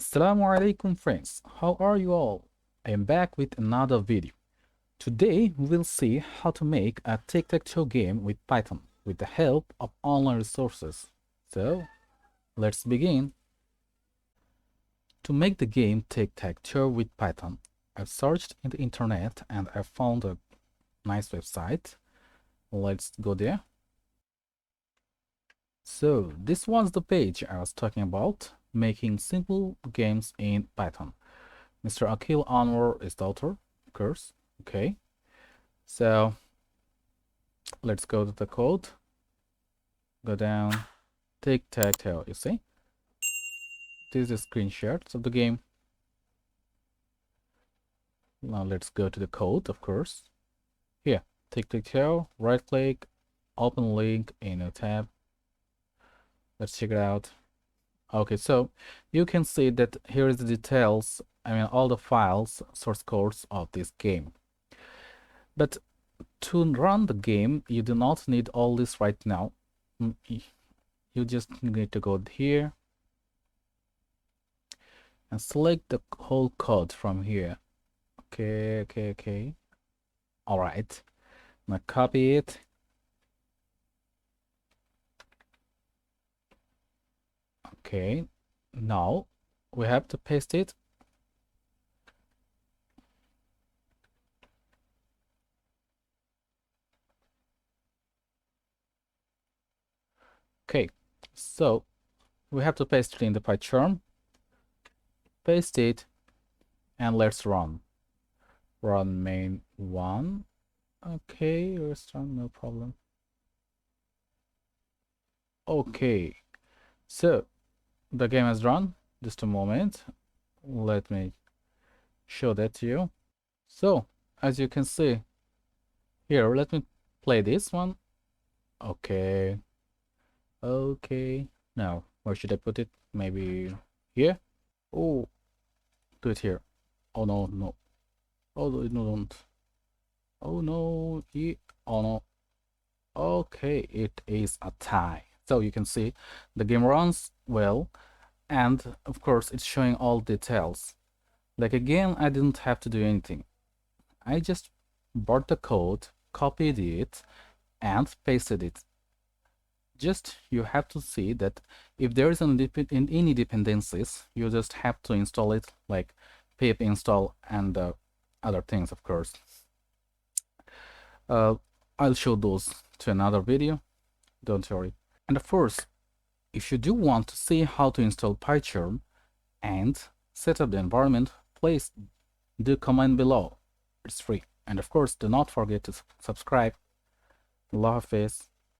Assalamu alaikum friends, how are you all? I am back with another video. Today we will see how to make a tic-tac-toe game with Python with the help of online resources. So let's begin. To make the game tic-tac-toe with Python, I've searched in the internet and I found a nice website. Let's go there. So this was the page I was talking about, making simple games in Python. Mr. Akil Anwar is the author, of course. Okay, so let's go to the code. Go down, tic-tac-toe. You see, this is screenshots of the game. Now let's go to the code, of course. Here, tic-tac-toe. Right-click, open link in a tab. Let's check it out. Okay, so you can see that here is the details. I mean, all the files, source codes of this game. But to run the game, you do not need all this right now. You just need to go here and select the whole code from here. Okay. All right. Now copy it. Okay. Now we have to paste it. Okay, so we have to paste it in the PyCharm. Paste it and let's run. Run main1. Okay, let's run, no problem. Okay, so the game has run. Just a moment. Let me show that to you. So as you can see here, let me play this one. Okay. Now where should I put it? Maybe here. Oh, do it here. Oh no. Oh no, don't. Oh no. Oh no. Okay, it is a tie. So you can see the game runs well, and of course it's showing all details. Like again, I didn't have to do anything. I just bought the code, copied it, and pasted it. Just you have to see that if there is any dependencies, you just have to install it, like pip install and other things, of course. I'll show those to another video, don't worry. And of course, if you do want to see how to install PyCharm and set up the environment, please do comment below. It's free. And of course, do not forget to subscribe. Allah Hafiz.